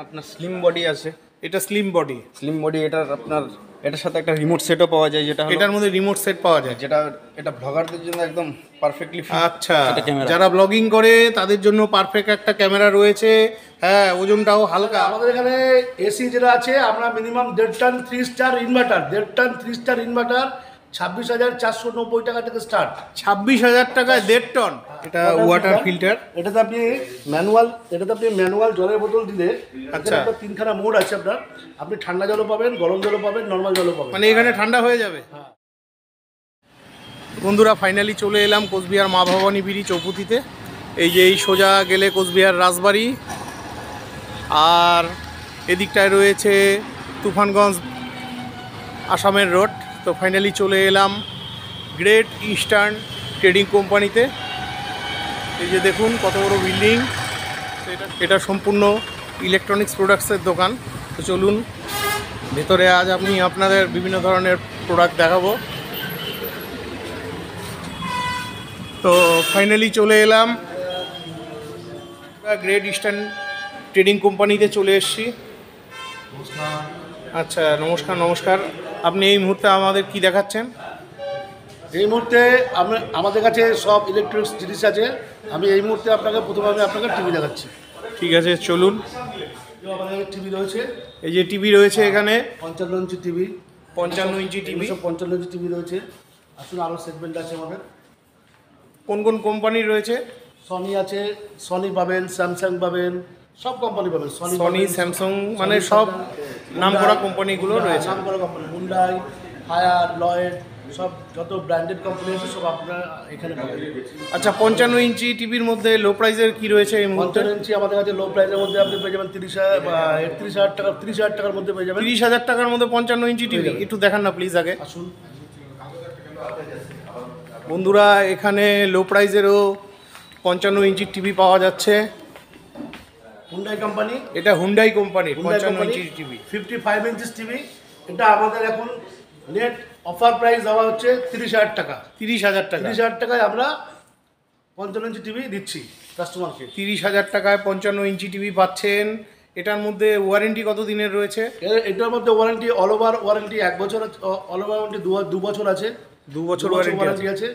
আপনার slim body আছে। এটা স্লিম বডি। স্লিম বডি এটার আপনার এটার সাথে একটা রিমোট সেটও পাওয়া যায়, যেটা এটার মধ্যে রিমোট সেট পাওয়া যায়, যেটা এটা ব্লগারদের জন্য একদম পারফেক্টলি ফিট। আচ্ছা, এটা ক্যামেরা যারা ব্লগিং করে তাদের জন্য পারফেক্ট একটা ক্যামেরা রয়েছে। হ্যাঁ, ওজনটাও হালকা। আমাদের এখানে এসি যেটা আছে, আমরা minimum 1.5 ton 3 star inverter, 1.5 ton 3 star inverter 26,490 টাকা থেকে স্টার্ট। 26,000 টাকায় 1.5 টন। এটা ওয়াটার ফিল্টার। এটাতে আপনি ম্যানুয়াল জলের বোতল দিলে, আচ্ছা, আপনার 3খানা মোড আছে। আপনি ঠান্ডা জলও পাবেন, গরম জলও পাবেন, নর্মাল জলও পাবেন, মানে এখানে ঠান্ডা হয়ে যাবে। বন্ধুরা, ফাইনালি চলে এলাম কোচবিহার মা ভবানী বিড়ি চৌপতিতে। এই যে এই সোজা গেলে কোচবিহার রাজবাড়ি, আর এদিকটায় রয়েছে তুফানগঞ্জ আসামের রোড। তো ফাইনালি চলে এলাম গ্রেট ইস্টার্ন ট্রেডিং কোম্পানিতে। এই যে দেখুন কত বড় বিল্ডিং। এটা সম্পূর্ণ ইলেকট্রনিক্স প্রোডাক্টসের দোকান। তো চলুন ভেতরে আজ আমি আপনাদের বিভিন্ন ধরনের প্রোডাক্ট দেখাবো। তো ফাইনালি চলে এলাম গ্রেট ইস্টার্ন ট্রেডিং কোম্পানিতে চলে এসেছি। আচ্ছা, নমস্কার। আপনি এই মুহূর্তে আমাদের কি দেখাচ্ছেন? এই মুহূর্তে আমাদের কাছে সব ইলেকট্রনিক্স জিনিস আছে। আমি এই মুহূর্তে প্রথমে আপনাকে টিভি দেখাচ্ছি। ঠিক আছে, চলুন। আমাদের টিভি রয়েছে, এই যে টিভি রয়েছে এখানে 55 inch TV. 55 inch TV, 55 inch TV রয়েছে। আসুন, আরও সেগমেন্ট আছে আমাদের। কোন কোন কোম্পানির রয়েছে? সনি আছে, সনি পাবেন, স্যামসাং পাবেন, সব কোম্পানি পাবেন। সনি, স্যামসাং, মানে সব নামকরা কোম্পানিগুলো রয়েছে। নামকরা কোম্পানি, হুন্ডাই, হায়ার, লয়েড, সব যত ব্র্যান্ডেড কোম্পানি আছে সব আপনারা এখানে পাবেন। আচ্ছা, 55 ইঞ্চি টিভির মধ্যে লো প্রাইসের কি রয়েছে এই মুহূর্তে? 55 ইঞ্চি আমাদের কাছে লো প্রাইসের মধ্যে আপনি পেয়ে যাবেন 30,000 টাকা, 30,000 টাকার মধ্যে পেয়ে যাবেন। 30,000 টাকার মধ্যে 55 ইঞ্চি টিভি একটু দেখান না প্লিজ আগে। আসুন বন্ধুরা, এখানে লো প্রাইসেরও 55 ইঞ্চির টিভি পাওয়া যাচ্ছে। হুন্ডাই কোম্পানি, এটা হুন্ডাই কোম্পানির 55 ইঞ্চির টিভি, 55 ইঞ্চিস টিভি। এটা আমাদের এখন নেট অফার প্রাইস দেওয়া হচ্ছে 30,000 টাকা। 30,000 টাকা। 30,000 টাকায় আমরা 55 ইঞ্চি টিভি দিচ্ছি কাস্টমারকে। 30,000 টাকায় 55 ইঞ্চি টিভি পাচ্ছেন। এটার মধ্যে ওয়ারেন্টি কত দিনের রয়েছে? এটার মধ্যে ওয়ারেন্টি অল ওভার ওয়ারেন্টি 1 বছর, অল ওভার ওয়ারেন্টি 2 বছর আছে। 2 বছর ওয়ারেন্টি আছে।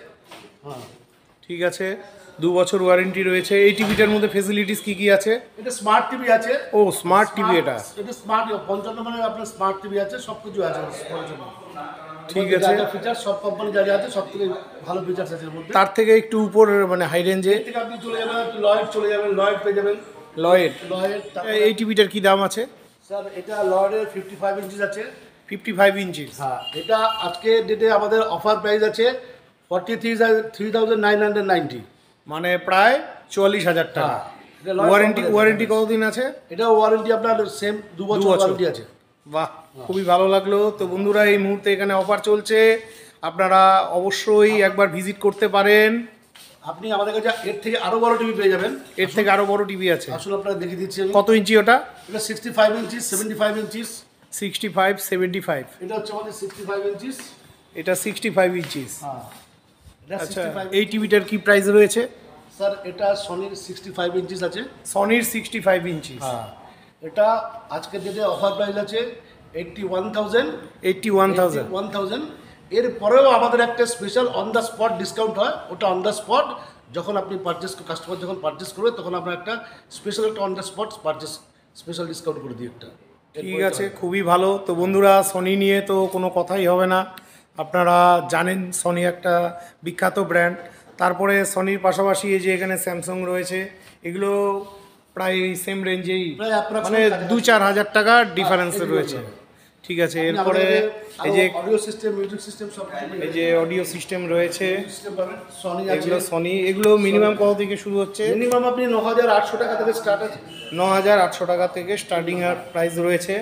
হ্যাঁ, ঠিক আছে, 2 বছর ওয়ারেন্টি রয়েছে। এই টিভিটার মধ্যে ফেসিলিটিস কি কি আছে? এটা স্মার্ট টিভি আছে। ও, স্মার্ট টিভি। এটা স্মার্ট 55 মানে আপনার স্মার্ট টিভি আছে, সব কিছু আছে 55। ঠিক আছে, ফিচার সব কোম্পানি যা যা আছে সব থেকে ভালো ফিচার্স আছে এর মধ্যে। তার থেকে একটু উপর মানে হাই রেঞ্জে থেকে আপনি চলে যাবেন, লয়েড চলে যাবেন, লয়েড পেয়ে যাবেন। লয়েড। লয়েড এই টিভিটার কি দাম আছে? স্যার, এটা লয়েডের 55 ইঞ্চিস আছে। 55 ইঞ্চি। হ্যাঁ, এটা আজকে ডেটে আমাদের অফার প্রাইস আছে 43,990, মানে প্রায় 44,000 টাকা। ওয়ারেন্টি কতদিন আছে? এটা ওয়ারেন্টি আপনার সেম 2 বছর ওয়ারেন্টি আছে। বাহ, খুবই ভালো লাগলো। তো বন্ধুরা, এই মুহূর্তে এখানে অফার চলছে, আপনারা অবশ্যই একবার ভিজিট করতে পারেন। আপনি আমাদের কাছে এর থেকে আরও বড় টিভি পেয়ে যাবেন। এর থেকে আরও বড় টিভি আছে। আসলে আপনারা দেখিয়ে দিচ্ছি। কত ইঞ্চি ওটা? এটা 65 ইঞ্চিস, 75 ইঞ্চিস। 65, 75। এটা হচ্ছে আমাদের 65 ইঞ্চিস। এটা 65 ইঞ্চিস। হ্যাঁ, এটা আচ্ছা, 65। এই টিভিটার কি প্রাইস রয়েছে? স্যার, এটা সনির 65 ইঞ্চিস আছে। সনির 65 ইঞ্চি। হ্যাঁ, এটা আজকের ডেটে অফার প্রাইস আছে 81,000। 81,000। এর পরেও আমাদের একটা special on the spot discount হয়। ওটা অন দ্য স্পট যখন আপনি কাস্টমার যখন পারচেস করবে তখন আমরা একটা স্পেশাল একটা on the spot special discount করে দিই একটা। ঠিক আছে, খুবই ভালো। তো বন্ধুরা, সনি নিয়ে তো কোনো কথাই হবে না, আপনারা জানেন সনি একটা বিখ্যাত ব্র্যান্ড। তারপরে সনির পাশাপাশি এই যে এখানে স্যামসাং রয়েছে, এগুলো প্রায় সেম রেঞ্জেই, মানে 2-4 হাজার টাকার ডিফারেন্স রয়েছে। ঠিক আছে, এরপরে এই যে অডিও সিস্টেম, মিউজিক সিস্টেম সব এই যে অডিও সিস্টেম রয়েছে, সিস্টেম পাবেন। সনি আছে। এগুলো সনি, এগুলো মিনিমাম কত থেকে শুরু হচ্ছে? মিনিমাম আপনি 9,800 টাকা থেকে স্টার্ট আছে। 9,800 টাকা থেকে স্টার্টিং আর প্রাইস রয়েছে।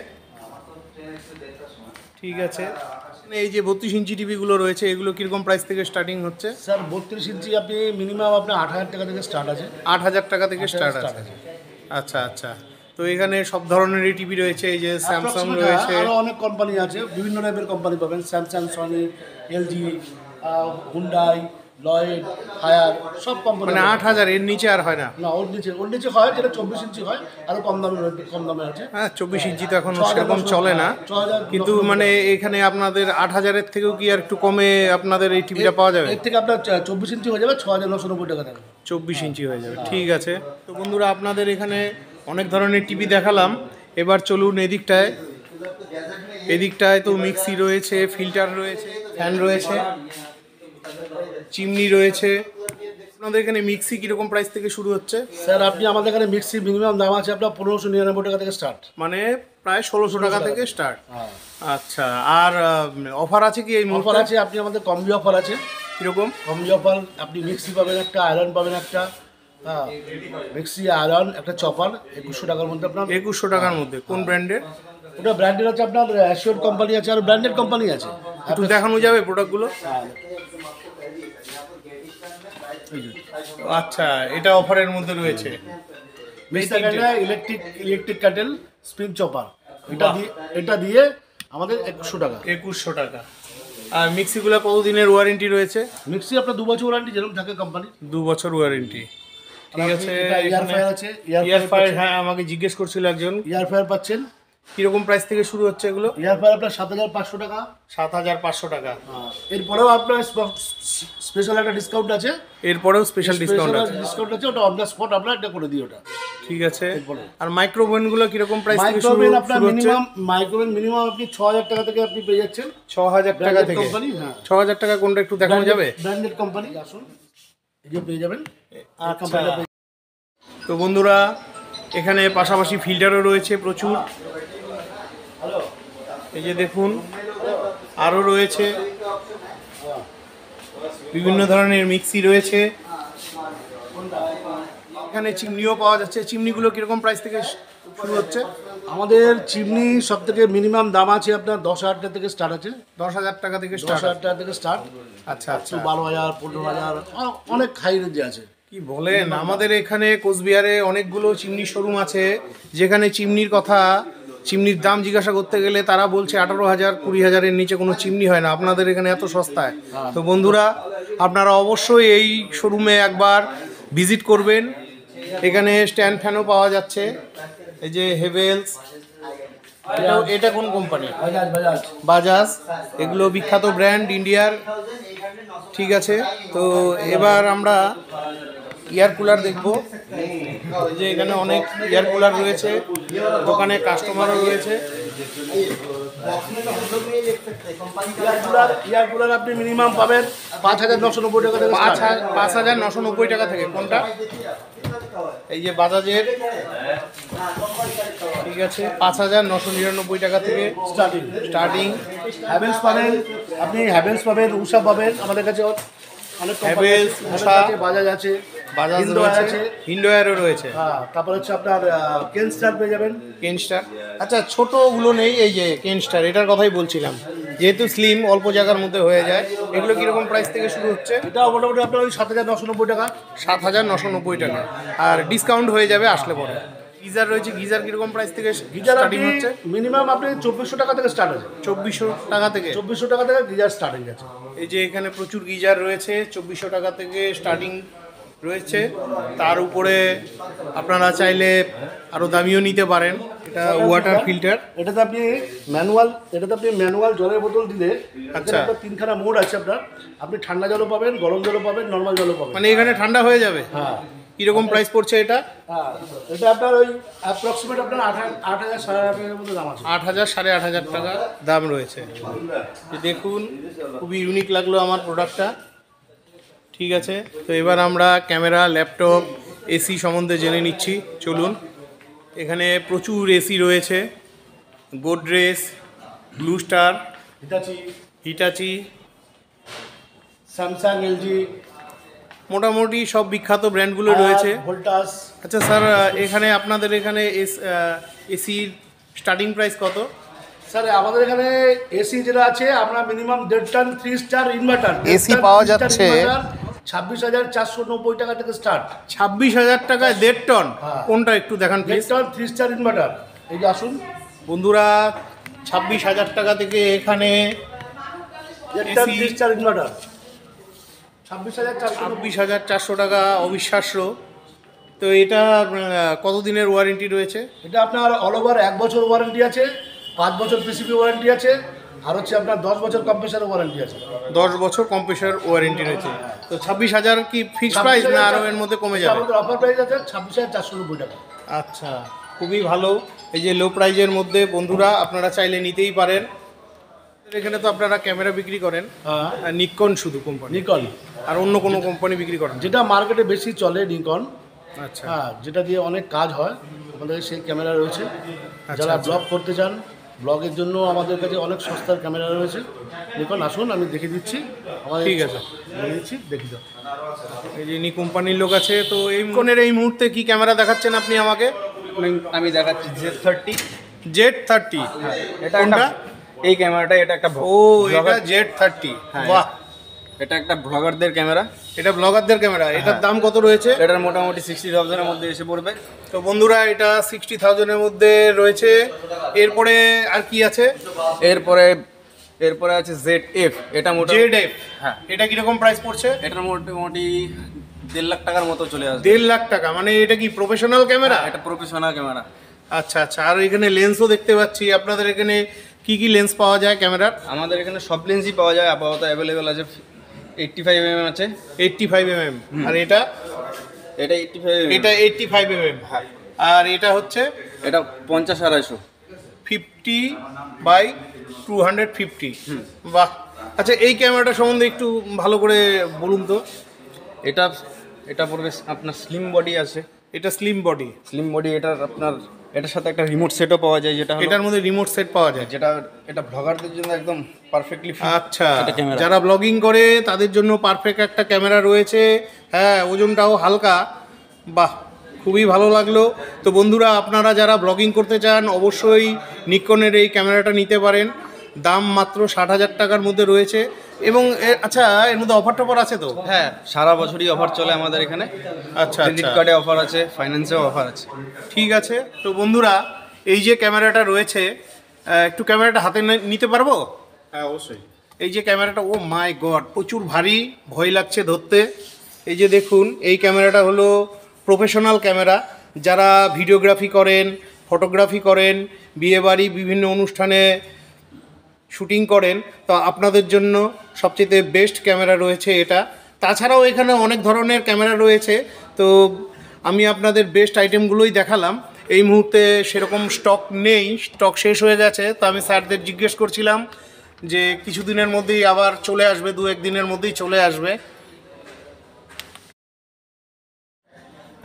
ঠিক আছে, এই যে 32 ইঞ্চি টিভিগুলো রয়েছে, এগুলো কীরকম প্রাইস থেকে স্টার্টিং হচ্ছে? স্যার, 32 ইঞ্চি আপনি মিনিমাম আপনার 8,000 টাকা থেকে স্টার্ট আছে। 8,000 টাকা থেকে স্টার্ট আছে। আচ্ছা আচ্ছা, তো এখানে সব ধরনেরই টিভি রয়েছে। এই যে স্যামসাং রয়েছে, আরও অনেক কোম্পানি আছে, বিভিন্ন টাইপের কোম্পানি পাবেন। Samsung, Sony, LG, Hyundai, Lloyd, Haier সব কোম্পানি। মানে 8,000 এর নিচে আর হয় না? না, ওর নিচে হয়, যেটা 24 ইঞ্চি হয়, আরও কম দামে আছে। হ্যাঁ, 24 ইঞ্চি তো এখন সেরকম চলে না, 6,000 কিন্তু মানে এখানে আপনাদের 8,000-এর থেকেও কি আর একটু কমে আপনাদের এই টিভিটা পাওয়া যাবে? এর থেকে আপনার 24 ইঞ্চি হয়ে যাবে 6,990 টাকা দাম। 24 ইঞ্চি হয়ে যাবে, ঠিক আছে। তো বন্ধুরা, আপনাদের এখানে অনেক ধরনের টিভি দেখালাম, এবার চলুন এদিকটায় তো মিক্সি রয়েছে, ফিল্টার রয়েছে, ফ্যান রয়েছে, চিমনি রয়েছে। আপনাদের এখানে মিক্সি কীরকম প্রাইস থেকে শুরু হচ্ছে? স্যার আপনি আমাদের এখানে মিক্সি মিনিমাম দাম আছে আপনার 1599 টাকা থেকে স্টার্ট। মানে প্রায় 1600 টাকা থেকে স্টার্ট। আচ্ছা, আর অফার আছে কি এই অফার মুহূর্তে? আছে, আপনি আমাদের কম্বি অফার আছে। কীরকম কম্বি অফার, আপনি মিক্সি পাবেন একটা, আয়রন পাবেন একটা, হ্যাঁ, মিক্সি, আয়রন, একটা চপার 2100 টাকার মধ্যে আপনার। 2100 টাকার মধ্যে? কোন ব্র্যান্ডের? ওটা ব্র্যান্ডেড আছে আপনার, অ্যাশিওর কোম্পানি আছে, আর ব্র্যান্ডেড কোম্পানি আছে। একটু দেখানো যাবে প্রোডাক্টগুলো? আচ্ছা, এটা অফারের মধ্যে রয়েছে। ইলেকট্রিক ক্যাটেল, স্প্রিং চপার, এটা দিয়ে আমাদের 2100 টাকা। 2100 টাকা। আর মিক্সিগুলো কতদিনের ওয়ারেন্টি রয়েছে? মিক্সি আপনার 2 বছর ওয়ারেন্টি যেরকম থাকে কোম্পানি। 2 বছর ওয়ারেন্টি, ঠিক আছে। এয়ার ফ্রায়ার আছে, এয়ার ফ্রায়ার, হ্যাঁ আমাকে জিজ্ঞেস করছিল একজন। এয়ার ফ্রায়ার পাচ্ছেন। কিরকম প্রাইস থেকে শুরু হচ্ছে এগুলো? এয়ার ফ্রায়ার আপনার 7,500 টাকা। 7,500 টাকা। এরপরেও আপনার স্পেশাল একটা ডিসকাউন্ট আছে। এরপরেও স্পেশাল ডিসকাউন্ট আছে? ডিসকাউন্ট আছে, ওটা অন দ্য স্পট আমরা এটা করে দিই ওটা। ঠিক আছে। আর মাইক্রোওভেনগুলো কিরকম প্রাইস থেকে শুরু মাইক্রোওভেন আপনার হচ্ছে? মিনিমাম আপনি 6,000 টাকা থেকে আপনি পেয়ে যাচ্ছেন। 6,000 টাকা থেকে? কোম্পানি, হ্যাঁ। 6,000 টাকা কোনটা একটু দেখানো যাবে? ব্র্যান্ডেড কোম্পানি, আসুন এই যে পেয়ে যাবেন। আচ্ছা, তো বন্ধুরা এখানে পাশাপাশি ফিল্টারও রয়েছে প্রচুর। এই যে দেখুন, আরও রয়েছে বিভিন্ন ধরনের মিক্সি রয়েছে। এখানে চিমনিও পাওয়া যাচ্ছে। চিমনিগুলো কিরকম প্রাইস থেকে শুরু হচ্ছে? আমাদের চিমনি সব থেকে মিনিমাম দাম আছে আপনার 10,000 টাকা থেকে স্টার্ট আছে। 10,000 টাকা থেকে স্টার্ট? 10,000 টাকা থেকে স্টার্ট। আচ্ছা আচ্ছা, 12,000, 15,000, অনেক হাই রেঞ্জে আছে। কি বলেন! আমাদের এখানে কোচবিহারে অনেকগুলো চিমনি শোরুম আছে, যেখানে চিমনির দাম জিজ্ঞাসা করতে গেলে তারা বলছে 18,000, 20,000-এর নিচে কোনো চিমনি হয় না। আপনাদের এখানে এত সস্তায়। তো বন্ধুরা, আপনারা অবশ্যই এই শোরুমে একবার ভিজিট করবেন। এখানে স্ট্যান্ড ফ্যানও পাওয়া যাচ্ছে। এই যে হেভেলস, এটা কোন কোম্পানি? বাজাজ। এগুলো বিখ্যাত ব্র্যান্ড ইন্ডিয়ার। ঠিক আছে, তো এবার আমরা এয়ার কুলার দেখবো। এই যে এখানে অনেক এয়ার কুলার রয়েছে, দোকানে কাস্টমারও রয়েছে। এয়ার কুলার আপনি মিনিমাম পাবেন 5,990 টাকা থেকে। 5,990 টাকা থেকে? কোনটা? এই যে বাজাজের, ঠিক আছে, 5,999 টাকা থেকে স্টার্টিং। হ্যাভেলস পাবেন, আপনি হ্যাভেলস পাবেন, উষা পাবেন। আমাদের কাছে অনেক হ্যাভেলস, উষা, বাজাজ আছে, বাজাজ হিন্দু রয়েছে, হিন্ডোয়ারও রয়েছে। হ্যাঁ, তারপর হচ্ছে আপনার কেনস্টার পেয়ে যাবেন। কেনস্টার, আচ্ছা ছোটোগুলো নেই? এই যে কেনস্টার, এটার কথাই বলছিলাম, যেহেতু স্লিম, অল্প জায়গার মধ্যে হয়ে যায়। এগুলো কীরকম প্রাইস থেকে শুরু হচ্ছে? এটা মোটামুটি আপনার ওই 7,990 টাকা। 7,990 টাকা। আর ডিসকাউন্ট হয়ে যাবে আসলে পরে। গিজার রয়েছে, গিজার কীরকম প্রাইস থেকে গিজার স্টার্টিং হচ্ছে? মিনিমাম আপনি 2,400 টাকা থেকে স্টার্ট আছে। 2,400 টাকা থেকে? 2,400 টাকা থেকে গিজার স্টার্টিং আছে। এই যে এখানে প্রচুর গিজার রয়েছে, 2,400 টাকা থেকে স্টার্টিং রয়েছে। তার উপরে আপনারা চাইলে আরও দামিও নিতে পারেন। এটা ওয়াটার ফিল্টার। এটাতে আপনি ম্যানুয়াল জলের বোতল দিলে, আচ্ছা, 3খানা মোড আছে আপনার। আপনি ঠান্ডা জলও পাবেন, গরম জলও পাবেন, নর্মাল জলও পাবেন। মানে এখানে ঠান্ডা হয়ে যাবে? হ্যাঁ। কীরকম প্রাইস পড়ছে এটা? হ্যাঁ, এটা আপনার ওই অ্যাপ্রক্সিমেট আপনার 8,000, 8,500 মধ্যে দাম আছে। 8,000, 8,500 টাকা দাম রয়েছে। দেখুন, খুবই ইউনিক লাগলো আমার প্রোডাক্টটা। ঠিক আছে, তো এবার আমরা ক্যামেরা, ল্যাপটপ, এসি সম্বন্ধে জেনে নিচ্ছি। চলুন। এখানে প্রচুর এসি রয়েছে, Godrej, blue star, Hitachi, Samsung, LG, মোটামুটি সব বিখ্যাত ব্র্যান্ডগুলো রয়েছে। ভোল্টাস। আচ্ছা স্যার, এখানে আপনাদের এখানে এসির স্টার্টিং প্রাইস কত? স্যার আমাদের এখানে এসি যেটা আছে, আমরা minimum 1.5 ton 3 star inverter AC পাওয়া যাচ্ছে 26,490 টাকা থেকে স্টার্ট। 26,000 টাকায় 1.5 টন? কোনটা একটু দেখান প্লিজ। 1.5 ton 3 star inverter. এই যে আসুন বন্ধুরা, 26,000 টাকা থেকে এখানে 1.5 টন 3 স্টার ইনভার্টার। 26,400 টাকা, অবিশ্বাস্য। তো এটা কতদিনের ওয়ারেন্টি রয়েছে? এটা আপনার অল ওভার 1 বছর ওয়ারেন্টি আছে, 5 বছর পিসিবি ওয়ারেন্টি আছে, আর হচ্ছে আপনার 10 বছর কম্প্রেসার ওয়ারেন্টি আছে। 10 বছর কম্প্রেসার ওয়ারেন্টি রয়েছে। তো 26,000 কি ফিক্সড প্রাইস না আরও এর মধ্যে কমে যাবে? আমাদের অফার প্রাইস আছে 26,490 টাকা। আচ্ছা, খুবই ভালো। এই যে লো প্রাইজের মধ্যে বন্ধুরা আপনারা চাইলে নিতেই পারেন। এখানে তো আপনারা ক্যামেরা বিক্রি করেন, হ্যাঁ, নিকন শুধু কোম্পানি, নিকন। আর অন্য কোনো কোম্পানি বিক্রি করেন? যেটা মার্কেটে বেশি চলে নিকন। আচ্ছা, হ্যাঁ, যেটা দিয়ে অনেক কাজ হয়, আমাদের সেই ক্যামেরা রয়েছে। যারা ব্লগ করতে চান, ব্লগের জন্য আমাদের কাছে অনেক সস্তার ক্যামেরা রয়েছে। নিকন আসুন, আমি দেখিয়ে দিচ্ছি। আমাদের ঠিক আছে, বলে দিচ্ছি, দেখি দাও। এই যে নি কোম্পানির লোক আছে। তো এই নিকনের এই মুহূর্তে কি ক্যামেরা দেখাচ্ছেন আপনি আমাকে? আমি দেখাচ্ছি Z30। Z30। এটা কোনটা? এই ক্যামেরাটা, এটা একটা ও, এটা Z30। হ্যাঁ, বাহ, এটা একটা ব্লগারদের ক্যামেরা। এটা ব্লগারদের ক্যামেরা। এটার দাম কত রয়েছে? এটার মোটামুটি 60,000 এর মধ্যে এসে পড়বে। তো বন্ধুরা, এটা 60,000 এর মধ্যে রয়েছে। এরপরে আর কি আছে? এরপরে আছে ZF। এটা মোটামুটি ZF। হ্যাঁ, এটা কিরকম প্রাইস পড়ছে? এটার মোটামুটি 1.5 লাখ টাকার মতো চলে আসবে। 1.5 লাখ টাকা? মানে এটা কি প্রফেশনাল ক্যামেরা? এটা প্রফেশনাল ক্যামেরা। আচ্ছা আচ্ছা। আর এখানে লেন্সও দেখতে পাচ্ছি। আপনাদের এখানে কি কি লেন্স পাওয়া যায় ক্যামেরার? আমাদের এখানে সব লেন্সই পাওয়া যায়, আপাতত অ্যাভেলেবেল আছে। 85mm আছে। 85mm। আর এটা? এটা 85mm। এটা 85mm। হ্যাঁ। আর এটা হচ্ছে? এটা 50-250। 50/250। বাহ। আচ্ছা, এই ক্যামেরাটা সম্বন্ধে একটু ভালো করে বলুন তো। এটা এটা পড়বে আপনার স্লিম বডি আছে। এটা স্লিম বডি। স্লিম বডি, এটার আপনার এটার সাথে একটা রিমোট সেটও পাওয়া যায়, যেটা হলো এটার মধ্যে রিমোট সেট পাওয়া যায়। এটা ব্লগারদের জন্য একদম পারফেক্টলি আচ্ছা, এটা ক্যামেরা। যারা ব্লগিং করে তাদের জন্য পারফেক্ট একটা ক্যামেরা রয়েছে। হ্যাঁ, ওজনটাও হালকা। বাহ, খুবই ভালো লাগলো। তো বন্ধুরা, আপনারা যারা ব্লগিং করতে চান অবশ্যই নিকনের এই ক্যামেরাটা নিতে পারেন। দাম মাত্র 60,000 টাকার মধ্যে রয়েছে। এবং আচ্ছা, এর মধ্যে অফার টফার আছে তো? হ্যাঁ, সারা বছরই অফার চলে আমাদের এখানে। আচ্ছা, ক্রেডিট কার্ডে অফার আছে, ফাইন্যান্সেও অফার আছে। ঠিক আছে। তো বন্ধুরা, এই যে ক্যামেরাটা রয়েছে, একটু ক্যামেরাটা হাতে নিতে পারবো? হ্যাঁ, অবশ্যই। এই যে ক্যামেরাটা, ও মাই গড, প্রচুর ভারী, ভয় লাগছে ধরতে। এই যে দেখুন, এই ক্যামেরাটা হলো প্রফেশনাল ক্যামেরা। যারা ভিডিওগ্রাফি করেন, ফটোগ্রাফি করেন, বিয়েবাড়ি, বিভিন্ন অনুষ্ঠানে শুটিং করেন, তো আপনাদের জন্য সবচেয়ে বেস্ট ক্যামেরা রয়েছে এটা। তাছাড়াও এখানে অনেক ধরনের ক্যামেরা রয়েছে। তো আমি আপনাদের বেস্ট আইটেমগুলোই দেখালাম। এই মুহূর্তে সেরকম স্টক নেই, স্টক শেষ হয়ে গেছে। তো আমি স্যারদের জিজ্ঞেস করছিলাম যে কিছুদিনের মধ্যেই আবার চলে আসবে, 2-1 দিনের মধ্যেই চলে আসবে।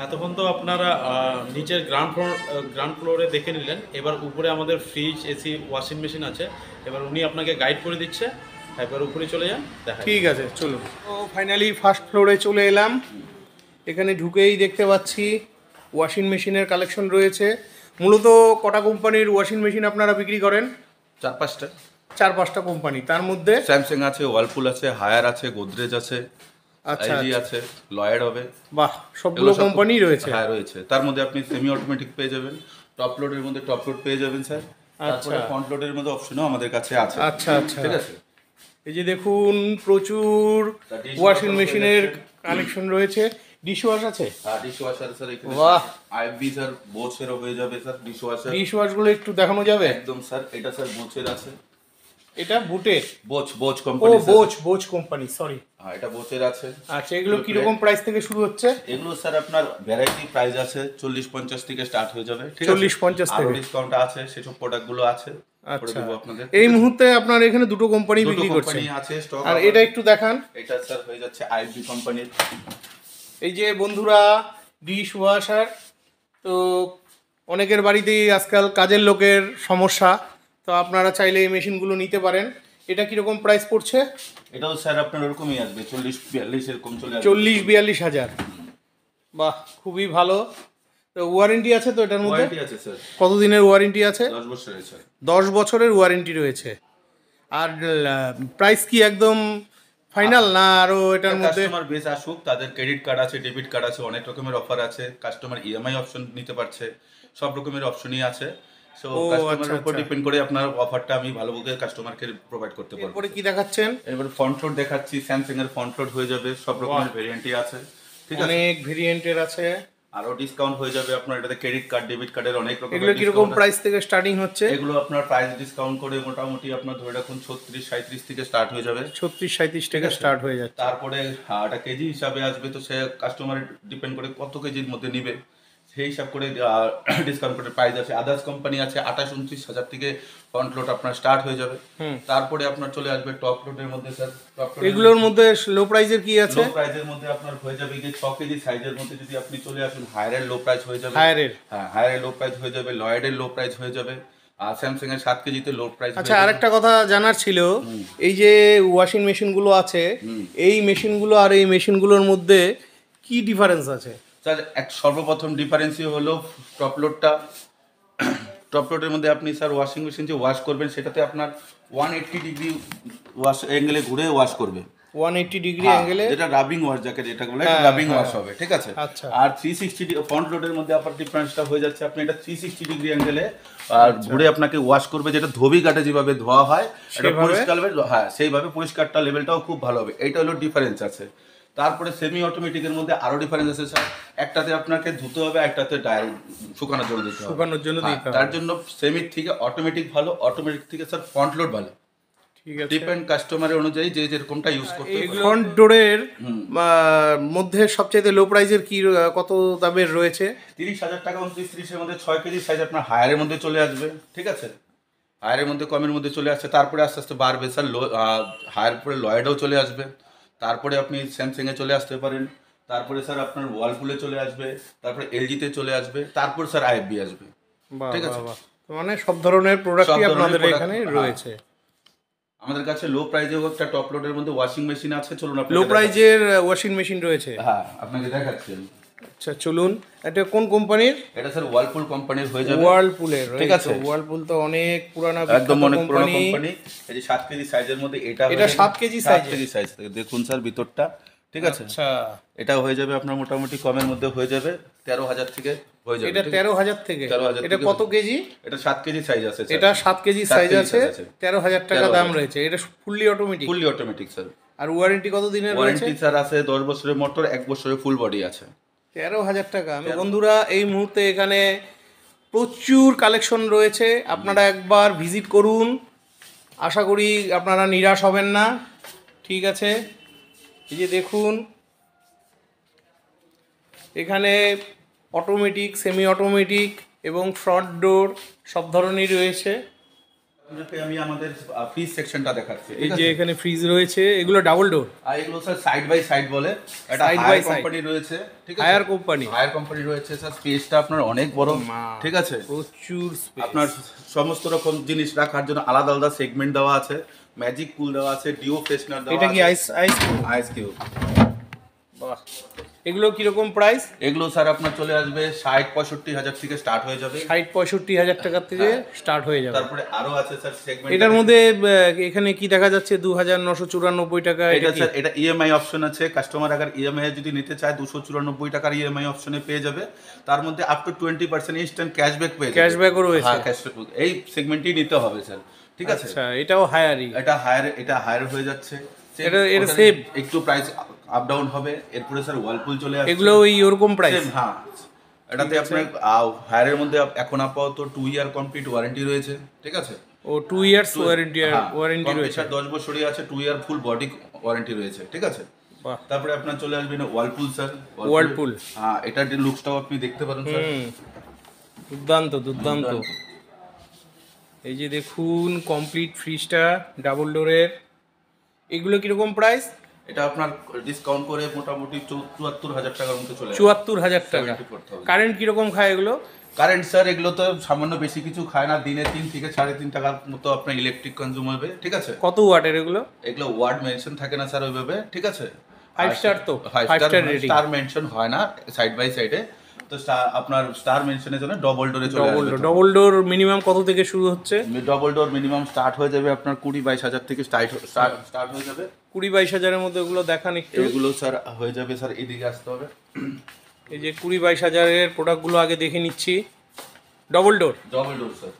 এতক্ষণ তো আপনারা নিচের গ্রাউন্ড ফ্লোরে দেখে নিলেন। এবার উপরে আমাদের ফ্রিজ, এসি, ওয়াশিং মেশিন আছে। এবার উনি আপনাকে গাইড করে দিচ্ছে। একবার উপরে চলে যান, দেখা ঠিক আছে, চলুন। তো ফাইনালি ফার্স্ট ফ্লোরে চলে এলাম। এখানে ঢুকেই দেখতে পাচ্ছি ওয়াশিং মেশিনের কালেকশন রয়েছে। মূলত কটা কোম্পানির ওয়াশিং মেশিন আপনারা বিক্রি করেন? 4-5টা। 4-5টা কোম্পানি। তার মধ্যে স্যামসাং আছে, ওয়ালপুল আছে, হায়ার আছে, গোদরেজ আছে, আচ্ছা, এলজি আছে, লয়েড হবে। বাহ, সবগুলো এগুলো সব কোম্পানি রয়েছে। হ্যাঁ, রয়েছে। তার মধ্যে আপনি সেমি অটোমেটিক পেয়ে যাবেন, টপ লোডের মধ্যে টপ লোড পেয়ে যাবেন স্যার। তারপরে ফ্রন্ট লোডের মধ্যে অপশনও আমাদের কাছে আছে। আচ্ছা আচ্ছা। ঠিক আছে। এই যে দেখুন, প্রচুর ওয়াশিং মেশিনের কালেকশন রয়েছে। ডিশ ওয়াশ আছে? হ্যাঁ, ডিশ ওয়াশার স্যার এখানে। বাহ। আইএফবি স্যার, বোচেরও হয়ে যাবে স্যার ডিশ ওয়াশার। ডিশ ওয়াশগুলো একটু দেখানো যাবে? একদম স্যার। এটা স্যার বোচের আছে। এটা বুটের? বোচ ও, কোম্পানি। Bosch company, sorry. হ্যাঁ, এটা বোচের আছে। আচ্ছা, এগুলো কিরকম প্রাইস থেকে শুরু হচ্ছে? এগুলো স্যার আপনার ভ্যারাইটি প্রাইস আছে, 40-50 থেকে স্টার্ট হয়ে যাবে। ঠিক আছে, 40-50 আরো থেকে। ডিসকাউন্ট আছে, সেসব প্রোডাক্টগুলো আছে, করে আচ্ছা, দেবো আপনাদের। এই মুহূর্তে আপনার এখানে দুটো কোম্পানি দুটো বিক্রি করছে। কোম্পানি আছে স্টক। আর এটা একটু দেখান। এটা স্যার হয়ে যাচ্ছে আইএফবি কোম্পানির। এই যে বন্ধুরা, ডিশ ওয়াশার। তো অনেকের বাড়িতেই আজকাল কাজের লোকের সমস্যা, তো আপনারা চাইলে এই মেশিনগুলো নিতে পারেন। এটা কিরকম প্রাইস পড়ছে? এটাও স্যার আপনার ওরকমই আসবে, 40-42 এরকম চলে আসবে। 40-42 হাজার। বাহ, খুবই ভালো। তো ওয়ারেন্টি আছে তো এটার মধ্যে? ওয়ারেন্টি আছে স্যার, কতদিনের ওয়ারেন্টি আছে? 10 বছরের স্যার। 10 বছরের ওয়ারেন্টি রয়েছে। আর প্রাইস কি একদম ফাইনাল না আরও এটার মধ্যে? কাস্টমার বেস আসুক, তাদের ক্রেডিট কার্ড আছে, ডেবিট কার্ড আছে, অনেক রকমের অফার আছে। কাস্টমার ইএমআই অপশন নিতে পারছে, সব রকমের অপশনই আছে। সো ও, কাস্টমারের আচ্ছা, উপর আচ্ছা। ডিপেন্ড করে আপনার অফারটা আমি ভালোভাবে কাস্টমারকে প্রোভাইড করতে পারবো। এরপরে কি দেখাচ্ছেন? এবার ফ্রন্ট লোড দেখাচ্ছি, স্যামসাং এর ফ্রন্ট লোড হয়ে যাবে, সব রকমের ভেরিয়েন্টই আছে, ঠিক আছে। অনেক ভেরিয়েন্টের আছে। আরো ডিসকাউন্ট হয়ে যাবে আপনার, এটাতে ক্রেডিট কার্ড ডেবিট কার্ডের অনেক রকম। এগুলো কিরকম প্রাইস থেকে স্টার্টিং হচ্ছে? এগুলো আপনার প্রাইস ডিসকাউন্ট করে মোটামুটি আপনার ধরে রাখুন 36-37 থেকে স্টার্ট হয়ে যাবে। 36-37 টাকা স্টার্ট হয়ে যাচ্ছে। তারপরে এটা কেজি হিসাবে আসবে, তো সে কাস্টমার ডিপেন্ড করে কত কেজির মধ্যে নিবে সেই হিসাব করে ডিসকাউন্ট করে প্রাইস আছে। আদার্স কোম্পানি আছে 28-29 হাজার থেকে ফ্রন্ট লোড আপনার স্টার্ট হয়ে যাবে। তারপরে আপনার চলে আসবে টপ লোডের মধ্যে স্যার। টপ লোড এগুলোর মধ্যে লো প্রাইজের কি আছে? লো প্রাইসের মধ্যে আপনার হয়ে যাবে কি 6 কেজি সাইজের মধ্যে যদি আপনি চলে আসুন, হায়ারের লো প্রাইস হয়ে যাবে। হায়ারের? হ্যাঁ, হায়ারের লো প্রাইস হয়ে যাবে, লয়েডের লো প্রাইস হয়ে যাবে, আর স্যামসাং এর 7 কেজিতে লো প্রাইস। আচ্ছা, আরেকটা কথা জানার ছিল, এই যে ওয়াশিং মেশিনগুলো আছে, এই মেশিনগুলো আর এই মেশিনগুলোর মধ্যে কি ডিফারেন্স আছে? স্যার সর্বপ্রথম ডিফারেন্সই হলো টপ লোডটা। টপ লোডের মধ্যে আপনি স্যার ওয়াশিং মেশিন যে ওয়াশ করবেন সেটাতে আপনার 180 ডিগ্রি ওয়াশ অ্যাঙ্গেলে ঘুরে ওয়াশ করবে। 180 ডিগ্রি অ্যাঙ্গেলে, যেটা রাবিং ওয়াশ যাকে যেটা বলে রাবিং ওয়াশ হবে, ঠিক আছে। আচ্ছা। আর 360 ফ্রন্ট লোডের মধ্যে আপনার ডিফারেন্সটা হয়ে যাচ্ছে, আপনি এটা 360 ডিগ্রি অ্যাঙ্গেলে আর ঘুরে আপনাকে ওয়াশ করবে, যেটা ধোবি কাটে যেভাবে ধোয়া হয় এটা পরিষ্কার হবে, হ্যাঁ সেইভাবে পরিষ্কারটা লেভেলটাও খুব ভালো হবে। এইটা হলো ডিফারেন্স আছে। তারপরে সেমি অটোমেটিকের মধ্যে আরো ডিফারেন্স আছে স্যার, একটাতে আপনাকে ধুতে হবে, একটাতে শুকানোর জন্য দিতে হবে। শুকানোর জন্য দিতে হবে। তার জন্য সেমির থেকে অটোমেটিক ভালো, অটোমেটিক থেকে স্যার ফ্রন্ট লোড ভালো। ঠিক আছে। ডিপেন্ড কাস্টমারের অনুযায়ী যে যেরকমটা ইউজ করতে এই ফ্রন্ট ডোরের মধ্যে সবচেয়ে লো প্রাইজের কি কত দামের রয়েছে? 30,000 টাকা 29-30 মধ্যে 6 কেজি সাইজ আপনার হায়ারের মধ্যে চলে আসবে, ঠিক আছে। হায়ারের মধ্যে কমের মধ্যে চলে আসছে, তারপরে আস্তে আস্তে বাড়বে স্যার। হায়ার পরে লয়েডও চলে আসবে, তারপরে আপনি স্যামসাংয়ে চলে আসতে পারেন, তারপরে স্যার আপনার ওয়ালপুলে চলে আসবে, তারপরে এলজিতে চলে আসবে, তারপর স্যার আইএফবি আসবে, ঠিক আছে। মানে সব ধরনের প্রোডাক্টই সব ধরনের আপনাদের product, এখানে হ্যাঁ। রয়েছে। আমাদের কাছে লো প্রাইজেও একটা টপ লোডের মধ্যে ওয়াশিং মেশিন আছে, চলুন আপনাকে লো প্রাইজের ওয়াশিং মেশিন রয়েছে? হ্যাঁ, আপনাকে দেখাচ্ছি আমি। আচ্ছা চলুন, এটা কোন কোম্পানির? এটা স্যার ওয়ালপুল কোম্পানির হয়ে যাবে। ওয়ালপুলের, ঠিক আছে। ওয়ালপুল তো অনেক পুরানা একদম অনেক পুরনো কোম্পানি। কোম্পানি। এই যে 7 কেজি সাইজের মধ্যে এটা এটা 7 কেজি সাইজ। 7 কেজি সাইজ দেখুন স্যার ভিতরটা, ঠিক আছে। আচ্ছা, এটা হয়ে যাবে আপনার মোটামুটি কমের মধ্যে হয়ে যাবে 13,000 থেকে হয়ে যাবে। এটা 13,000 থেকে। 13,000 এটা থেকে কত কেজি? এটা 7 কেজি সাইজ আছে স্যার। এটা 7 কেজি 7 সাইজ কেজি আছে, size আছে। 13,000 টাকা 13,000 দাম রয়েছে। এটা fully automatic? Fully automatic sir. আর ওয়ারেন্টি কত দিনের রয়েছে? ওয়ারেন্টি স্যার আছে 10 বছরের মোটর, 1 বছরের ফুল বডি আছে। 13,000 টাকা। আমি বন্ধুরা এই মুহূর্তে এখানে প্রচুর কালেকশন রয়েছে, আপনারা একবার ভিজিট করুন, আশা করি আপনারা নিরাশ হবেন না, ঠিক আছে। এই যে দেখুন, এখানে অটোমেটিক, সেমি অটোমেটিক এবং ফ্রন্ট ডোর সব ধরনেরই রয়েছে। আপনাকে আমি আমাদের ফ্রিজ সেকশনটা দেখাচ্ছি, এই ঠিক যে আছে। এখানে ফ্রিজ রয়েছে, এগুলো ডাবল ডোর? আর এগুলো স্যার সাইড বাই সাইড বলে, এটা Side by Haier side। Company রয়েছে, ঠিক আছে। Haier company? হায়ার কোম্পানি রয়েছে স্যার। স্পেসটা আপনার অনেক বড়, ঠিক আছে। প্রচুর স্পেস। আপনার সমস্ত রকম জিনিস রাখার জন্য আলাদা আলাদা সেগমেন্ট দেওয়া আছে, ম্যাজিক কুল দেওয়া আছে, ডিও ফ্রেশনার দেওয়া আছে। এটা কি আইস আইস কিউব। বাহ, এগুলো কিরকম প্রাইস? এগুলো স্যার আপনার চলে আসবে 60-65 হাজার থেকে স্টার্ট হয়ে যাবে। 60-65 হাজার টাকা থেকে স্টার্ট হয়ে যাবে। তারপরে আরো আছে স্যার সেগমেন্ট। এটার মধ্যে এখানে কি দেখা যাচ্ছে 2,994 টাকা? এটা স্যার এটা ইএমআই অপশন আছে, কাস্টমার আগে ইএমআই যদি নিতে চায় 294 টাকার ইএমআই অপশনে পেয়ে যাবে। তার মধ্যে আপ টু 20% ইনস্ট্যান্ট ক্যাশব্যাক পেয়ে যাবে। ক্যাশব্যাকও রয়েছে? হ্যাঁ, ক্যাশব্যাক এই সেগমেন্টই নিতে হবে স্যার, ঠিক আছে। আচ্ছা, এটাও হায়ারই? এটা হায়ার হয়ে যাচ্ছে। এটা সেম একটু প্রাইস আপ ডাউন হবে। এরপরে স্যার ওয়ালপুল চলে আসছে, এগুলো ওই ওরকম প্রাইস? হ্যাঁ। এটাতে আপনার হায়ারের মধ্যে এখন আপাতত 2 ইয়ার কমপ্লিট ওয়ারেন্টি রয়েছে, ঠিক আছে। ও 2 ইয়ার্স ওয়ারেন্টি রয়েছে? 10 বছরই আছে, 2 ইয়ার ফুল বডি ওয়ারেন্টি রয়েছে, ঠিক আছে। বাহ, তারপরে আপনার চলে আসবেন ওয়ালপুল স্যার। ওয়ালপুল, হ্যাঁ, এটার লুকসটাও আপনি দেখতে পারেন স্যার। দুর্দান্ত দুর্দান্ত। এই যে দেখুন কমপ্লিট ফ্রিজটা ডাবল ডোরের, এগুলো কিরকম প্রাইস? এটা আপনার ডিসকাউন্ট করে মোটামুটি 74,000 টাকার মতো চলে আসবে। 74,000 টাকা। কারেন্ট কিরকম খায় এগুলো? কারেন্ট স্যার এগুলো তো সামান্য বেশি কিছু খায় না, দিনে 3 থেকে 3.5 টাকার মতো আপনার ইলেকট্রিক কনজিউম হবে, ঠিক আছে। কত ওয়াটের এগুলো? এগুলো ওয়ার্ড মেনশন থাকে না স্যার ওইভাবে, ঠিক আছে। 5 স্টার তো? 5 5 স্টার রেটিং? স্টার মেনশন হয় না সাইড বাই সাইডে, তো আপনার স্টার মেনশনের জন্য ডবল ডোরে চলে আসবে। ডবল ডোর মিনিমাম কত থেকে শুরু হচ্ছে? ডবল ডোর মিনিমাম স্টার্ট হয়ে যাবে আপনার 20-22 হাজার থেকে স্টার্ট হয়ে যাবে। 20-22 হাজারের মধ্যে ওগুলো দেখান একটু। এগুলো স্যার হয়ে যাবে স্যার, এদিকে আসতে হবে। এই যে 20-22 হাজারের প্রোডাক্টগুলো আগে দেখে নিচ্ছি। Double door double door sir.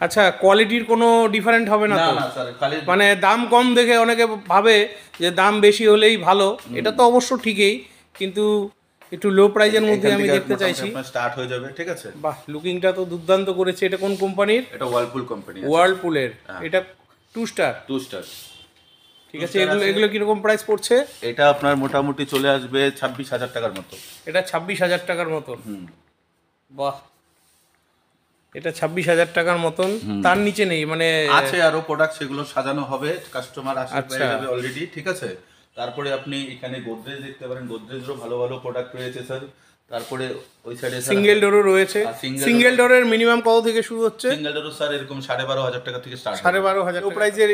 আচ্ছা, কোয়ালিটির কোনো ডিফারেন্ট হবে না না তো? না স্যার, খালি মানে দাম কম দেখে অনেকে ভাবে যে দাম বেশি হলেই ভালো, এটা তো অবশ্য ঠিকই, কিন্তু একটু লো প্রাইজের মধ্যে আমি দেখতে চাইছি। স্টার্ট হয়ে যাবে, ঠিক আছে। বাহ, লুকিংটা তো দুর্দান্ত করেছে। এটা কোন কোম্পানির? এটা ওয়ার্লপুল কোম্পানি, ওয়ার্লপুলের। এটা 2 স্টার। 2 স্টার। ঠিক আছে, এগুলো কিরকম প্রাইস পড়ছে? এটা আপনার মোটামুটি চলে আসবে 26,000 টাকার মতো। এটা 26,000 টাকার মতন। বাহ, এটা 26,000 টাকার মতন। তার নিচে নেই মানে? আছে আরো প্রোডাক্ট, সেগুলো সাজানো হবে, কাস্টমার আসে আচ্ছা। পেয়ে যাবে অলরেডি, ঠিক আছে। তারপরে আপনি এখানে গোদরেজ দেখতে পারেন, গোদরেজেরও ভালো ভালো প্রোডাক্ট রয়েছে স্যার। তারপরে ওই সাইডে সিঙ্গেল ডোরও রয়েছে। সিঙ্গেল ডোরের মিনিমাম কত থেকে শুরু হচ্ছে? সিঙ্গেল ডোর স্যার এরকম 12,500 টাকা থেকে স্টার্ট। 12,500। লো প্রাইজের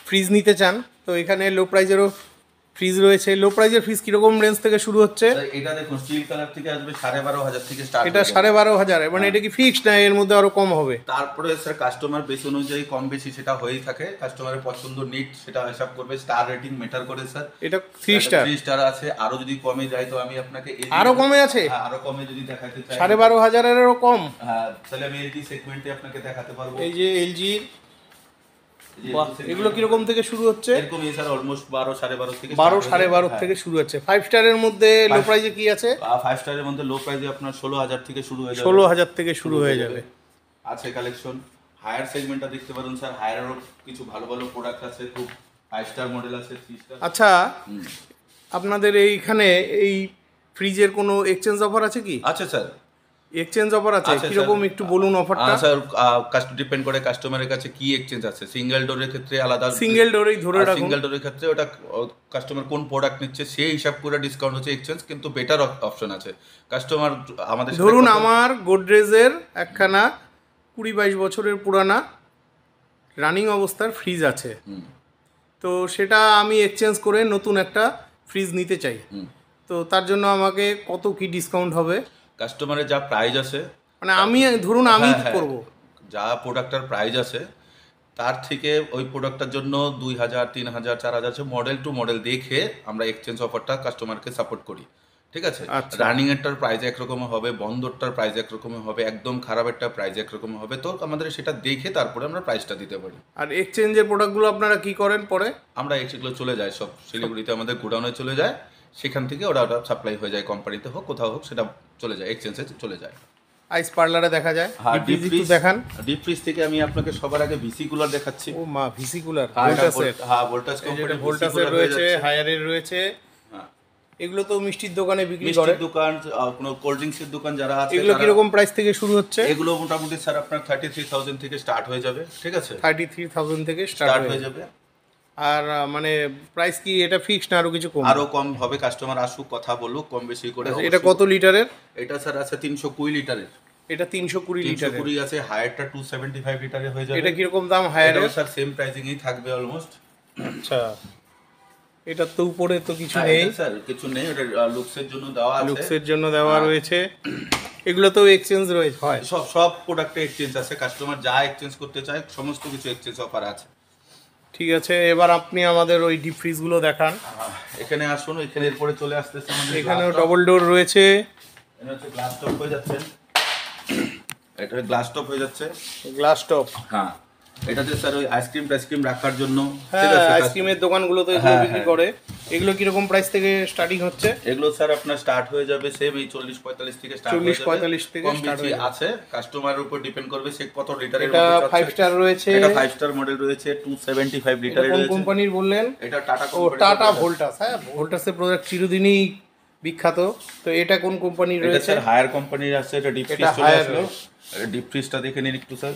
ফ্রিজ নিতে চান তো এখানে লো প্রাইজেরও ফ্রিজ রয়েছে। লো প্রাইজের ফ্রিজ কিরকম রেঞ্জ থেকে শুরু হচ্ছে? এটা দেখুন স্টিল কালার থেকে আসবে 12,500 থেকে স্টার্ট। এটা 12,500, মানে এটা কি ফিক্সড না এর মধ্যে আরো কম হবে? তারপরে স্যার কাস্টমার বেস অনুযায়ী কম বেশি সেটা হয়েই থাকে, কাস্টমারের পছন্দ নিট সেটা হিসাব করবে, স্টার রেটিং ম্যাটার করে স্যার। এটা 3 স্টার। 3 স্টার আছে, আরো যদি কমে যায় তো আমি আপনাকে আরো কমে আছে? হ্যাঁ, আরো কমে যদি দেখাতে চাই 12,500-এরও কম? হ্যাঁ, তাহলে আমি এলজি সেগমেন্টে আপনাকে দেখাতে পারবো। এই যে এলজি। বাহ, এগুলো কিরকম থেকে শুরু হচ্ছে? এরকম স্যার অলমোস্ট 12-12.5 থেকে 12-12.5 থেকে শুরু হচ্ছে। 5 স্টারের মধ্যে লো প্রাইজে কি আছে? 5 স্টারের মধ্যে লো প্রাইসে আপনার 16,000 থেকে শুরু হয়ে যাবে। 16,000 থেকে শুরু হয়ে যাবে। আছে কালেকশন। হায়ার সেগমেন্টটা দেখতে পারেন স্যার, হায়ারেরও কিছু ভালো ভালো প্রোডাক্ট আছে, খুব 5 স্টার মডেল আছে, 3 স্টার। আচ্ছা, আপনাদের এইখানে এই ফ্রিজের কোনো এক্সচেঞ্জ অফার আছে কি? আচ্ছা স্যার, এক্সচেঞ্জ অফার আছে? আছে কিরকম স্যার। একটু বলুন অফারটা। স্যার ডিপেন্ড করে কাস্টমারের কাছে কি এক্সচেঞ্জ আছে। সিঙ্গেল ডোরের ক্ষেত্রে আলাদা, সিঙ্গেল ডোরেই ধরে রাখুন। সিঙ্গেল ডোরের ক্ষেত্রে ওটা কাস্টমার কোন প্রোডাক্ট নিচ্ছে সেই হিসাব করে ডিসকাউন্ট হচ্ছে এক্সচেঞ্জ, কিন্তু বেটার অপশন আছে কাস্টমার আমাদের সাথে ধরুন আমার গোদরেজের একখানা 20-22 বছরের পুরানা রানিং অবস্থার ফ্রিজ আছে, তো সেটা আমি এক্সচেঞ্জ করে নতুন একটা ফ্রিজ নিতে চাই, তো তার জন্য আমাকে কত কি ডিসকাউন্ট হবে? কাস্টমারের যা প্রাইস আছে, মানে আমি ধরুন আমি হ্যাঁ, করব, যা প্রোডাক্টের প্রাইস আছে তার থেকে ওই প্রোডাক্টটার জন্য 2,000, 3,000, 4,000 মডেল টু মডেল দেখে আমরা এক্সচেঞ্জ অফারটা কাস্টমারকে সাপোর্ট করি, ঠিক আছে। আচ্ছা। রানিং এরটার প্রাইস একরকম হবে, বন্দরটার প্রাইস একরকম হবে, একদম খারাপেরটা প্রাইস একরকম হবে, তো আমাদের সেটা দেখে তারপরে আমরা প্রাইসটা দিতে পারি। আর এক্সচেঞ্জের প্রোডাক্টগুলো আপনারা কি করেন পরে? আমরা এগুলো চলে যায় সব শিলিগুড়িতে আমাদের গোডাউনে চলে যায়, সেখান থেকে ওটা সাপ্লাই হয়ে যায়, কোম্পানিতে হোক কোথাও হোক সেটা চলে যায়, এক্সচেঞ্জে চলে যায়। আইস পার্লারে দেখা যায়। হ্যাঁ, ডিপ একটু ফ্রিজ দেখান। ডিপ ফ্রিজ থেকে আমি আপনাকে সবার আগে ভিসি কুলার দেখাচ্ছি। ও মা, ভিসি কুলার, হ্যাঁ, ভোল্টাসের। হ্যাঁ, ভোল্টাস কোম্পানির ভোল্টাসের রয়েছে, হায়ারের রয়েছে। হ্যাঁ, এগুলো তো মিষ্টির দোকানে বিক্রি করে। মিষ্টির দোকান, কোনো কোল্ড ড্রিঙ্কসের দোকান যারা আছে, এগুলো কিরকম প্রাইস থেকে শুরু হচ্ছে? এগুলো মোটামুটি স্যার আপনার 33,000 থেকে স্টার্ট হয়ে যাবে, ঠিক আছে। 33,000 থেকে স্টার্ট স্টার্ট হয়ে যাবে। আর মানে প্রাইস কি এটা ফিক্সড না আরো কিছু কম? আরো কম হবে, কাস্টমার আসুক কথা বলুক কম বেশি করে। এটা কত লিটারের? এটা স্যার আছে 320 লিটারের। এটা 320 লিটারের। 320 আছে, হায়ারটা 275 লিটারে হয়ে যাবে। এটা কিরকম দাম হায়ারের? এটাও স্যার সেম প্রাইসিংই থাকবে অলমোস্ট। আচ্ছা, এটা তো উপরে তো কিছু হ্যাঁ, নেই এটা স্যার কিছু নেই, এটা লুকসের জন্য দেওয়া আছে। লুকসের জন্য দেওয়া রয়েছে। এগুলো তো এক্সচেঞ্জ রয়েছে হয়? সব প্রোডাক্টে এক্সচেঞ্জ আছে, কাস্টমার যা এক্সচেঞ্জ করতে চায় সমস্ত কিছু এক্সচেঞ্জ অফার আছে। ঠিক আছে, এবার আপনি আমাদের ওই ডিপ ফ্রিজগুলো দেখান। এখানে আসুন, এখানে এরপরে চলে আসতেছে আমাদের এখানেও ডবল ডোর রয়েছে। এটা হচ্ছে গ্লাস টপ হয়ে যাচ্ছে, এটা গ্লাস টপ হয়ে যাচ্ছে। Glass top. হ্যাঁ, এটাতে স্যার ওই আইসক্রিম রাখার জন্য, হ্যাঁ, আইসক্রিমের দোকানগুলো তো এগুলো বিক্রি করে। এগুলো কিরকম প্রাইস থেকে স্টার্টিং হচ্ছে? এগুলো স্যার আপনার স্টার্ট হয়ে যাবে সেম এই 40-45 থেকে স্টার্ট হয়ে যাবে। 40-45 থেকে কম স্টার্ট বেশি হয়ে যাবে। আছে, কাস্টমারের উপর ডিপেন্ড করবে সে কত লিটারের এটা মধ্যে 5 স্টার রয়েছে। এটা 5 স্টার মডেল রয়েছে, 275 লিটারের কোন রয়েছে। কোম্পানির বললেন? এটা টাটা ও, কোম্পানি। টাটা ভোল্টাস। হ্যাঁ, ভোল্টাসের প্রোডাক্ট চিরদিনই বিখ্যাত। তো এটা কোন কোম্পানির এটা রয়েছে? স্যার হায়ার কোম্পানির আছে, এটা ডিপ ফ্রিজ এটা চলে হায়ার আসলো। রয়েছে। এটা ডিপ ফ্রিজটা দেখে নিন একটু স্যার।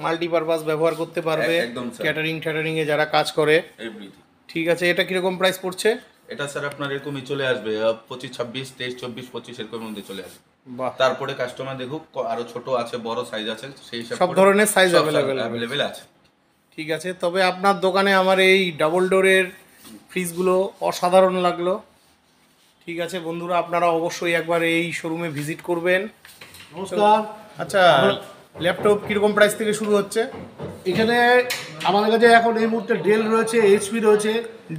মাল্টিপারপাস ব্যবহার করতে পারবে, একদম স্যার। ক্যাটারিং এ যারা কাজ করে। এভরিথিং। ঠিক আছে, এটা কিরকম প্রাইস পড়ছে? এটা স্যার আপনার এরকমই চলে আসবে 25, 26, 23, 24, 25 এরকম মধ্যে চলে আসবে। বাহ, তারপরে কাস্টমার দেখুক আরো ছোট আছে, বড় সাইজ আছে, সেই হিসাবে সব ধরনের সাইজ অ্যাভেলেবেল আছে। ঠিক আছে, তবে আপনার দোকানে আমার এই ডাবল ডোরের ফ্রিজগুলো অসাধারণ লাগলো। ঠিক আছে বন্ধুরা, আপনারা অবশ্যই একবার এই শোরুমে ভিজিট করবেন। নমস্কার। আচ্ছা, ল্যাপটপ কিরকম প্রাইস থেকে শুরু হচ্ছে? এখানে আমাদের কাছে এখন এই মুহূর্তে ডেল রয়েছে, এইচপি রয়েছে।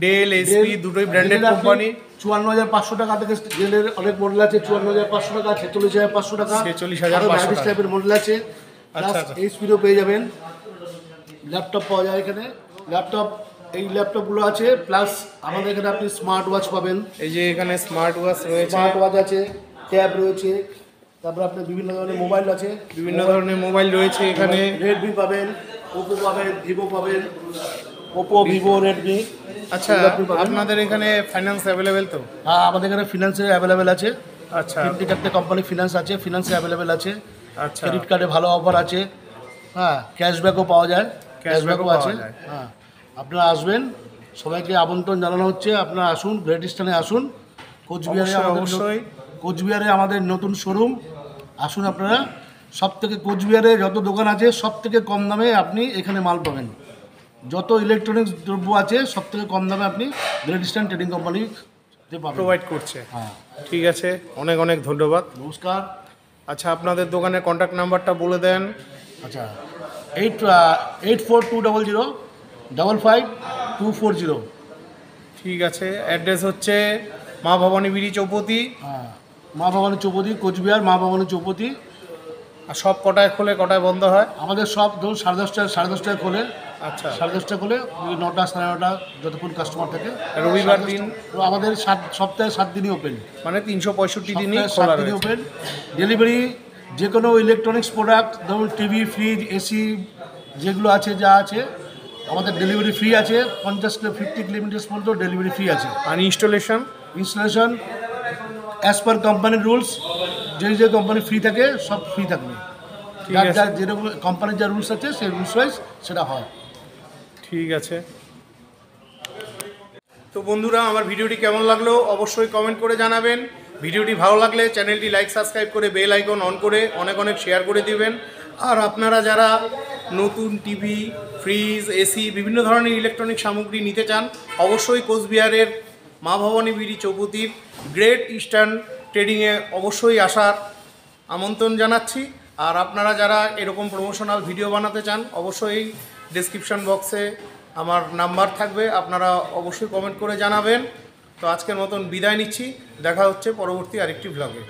ডেল এইচপি দুটোই ব্র্যান্ডেড কোম্পানি। 54,500 টাকা থেকে ডেলের অনেক মডেল আছে, 54,500 টাকা, 46,500 টাকা, 46,500 টাকা টাইপের মডেল আছে। আচ্ছা। এইচপিও পেয়ে যাবেন। ল্যাপটপ পাওয়া যায় এখানে, ল্যাপটপ এই ল্যাপটপগুলো আছে, প্লাস আমাদের এখানে আপনি স্মার্ট ওয়াচ পাবেন। এই যে এখানে স্মার্ট ওয়াচ রয়েছে, স্মার্ট ওয়াচ আছে, ট্যাব রয়েছে, তারপর আপনার বিভিন্ন ধরনের মোবাইল আছে, বিভিন্ন ধরনের মোবাইল রয়েছে এখানে। রেডমি পাবেন, ওপো পাবেন, ভিভো পাবেন, ওপো, ভিভো, রেডমি। আচ্ছা, আপনাদের এখানে ফাইন্যান্স অ্যাভেলেবেল তো? হ্যাঁ, আমাদের এখানে ফিনান্সে অ্যাভেলেবেল আছে। আচ্ছা, 50 কোম্পানি ফিনান্স আছে, ফিনান্সে অ্যাভেলেবেল আছে। আচ্ছা, ক্রেডিট কার্ডে ভালো অফার আছে। হ্যাঁ, ক্যাশব্যাকও পাওয়া যায়, ক্যাশব্যাকও আছে। হ্যাঁ, আপনারা আসবেন, সবাইকে আমন্ত্রণ জানানো হচ্ছে, আপনারা আসুন, গ্রেট ইস্টার্নে আসুন। কোচবিহারে আমাদের নতুন শোরুম, আসুন আপনারা। সব থেকে কোচবিহারে যত দোকান আছে সব থেকে কম দামে আপনি এখানে মাল পাবেন। যত ইলেকট্রনিক্স দ্রব্য আছে সব থেকে কম দামে আপনি great eastern trading company provide করছে। হ্যাঁ, ঠিক আছে, অনেক অনেক ধন্যবাদ। নমস্কার। আচ্ছা, আপনাদের দোকানের কন্ট্যাক্ট নাম্বারটা বলে দেন। আচ্ছা, 8420555240। ঠিক আছে, অ্যাড্রেস হচ্ছে মা ভবানী বিড়ি চৌপতি। হ্যাঁ, মা ভবানী চৌপতি, কোচবিহার মা ভবানী চৌপতি। আর সব কটায় খোলে, কটায় বন্ধ হয়? আমাদের সব ধরুন 10:30 খোলে। আচ্ছা, 10:30 খোলে, 9টা 9:30 যতক্ষণ কাস্টমার থাকে। রবিবার দিন আমাদের সপ্তাহে 7 দিনই ওপেন, মানে 365 দিনই খোলা রয়েছে। ওপেন। ডেলিভারি যে কোনো ইলেকট্রনিক্স প্রোডাক্ট, ধরুন টিভি, ফ্রিজ, এসি যেগুলো আছে, যা আছে আমাদের ডেলিভারি ফ্রি আছে। 50 কিলোমিটার পর্যন্ত ডেলিভারি ফ্রি আছে। আর ইনস্টলেশন অ্যাজ পার কোম্পানির রুলস, যে কোম্পানি ফ্রি থাকে সব ফ্রি থাকবে। যেরকম কোম্পানির যা রুলস আছে সেই রুলস ওয়াইজ সেটা হয়। ঠিক আছে। তো বন্ধুরা, আমার ভিডিওটি কেমন লাগলো অবশ্যই কমেন্ট করে জানাবেন। ভিডিওটি ভালো লাগলে চ্যানেলটি লাইক, সাবস্ক্রাইব করে বেল আইকন অন করে অনেক অনেক শেয়ার করে দিবেন। আর আপনারা যারা নতুন টিভি, ফ্রিজ, এসি বিভিন্ন ধরনের ইলেকট্রনিক সামগ্রী নিতে চান, অবশ্যই কোচবিহারের মা ভবানী বিড়ি চৌপতির গ্রেট ইস্টার্ন ট্রেডিংয়ে অবশ্যই আসার আমন্ত্রণ জানাচ্ছি। আর আপনারা যারা এরকম প্রমোশনাল ভিডিও বানাতে চান, অবশ্যই ডেসক্রিপশন বক্সে আমার নাম্বার থাকবে, আপনারা অবশ্যই কমেন্ট করে জানাবেন। তো আজকের মতন বিদায় নিচ্ছি, দেখা হচ্ছে পরবর্তী আরেকটি ভ্লগে।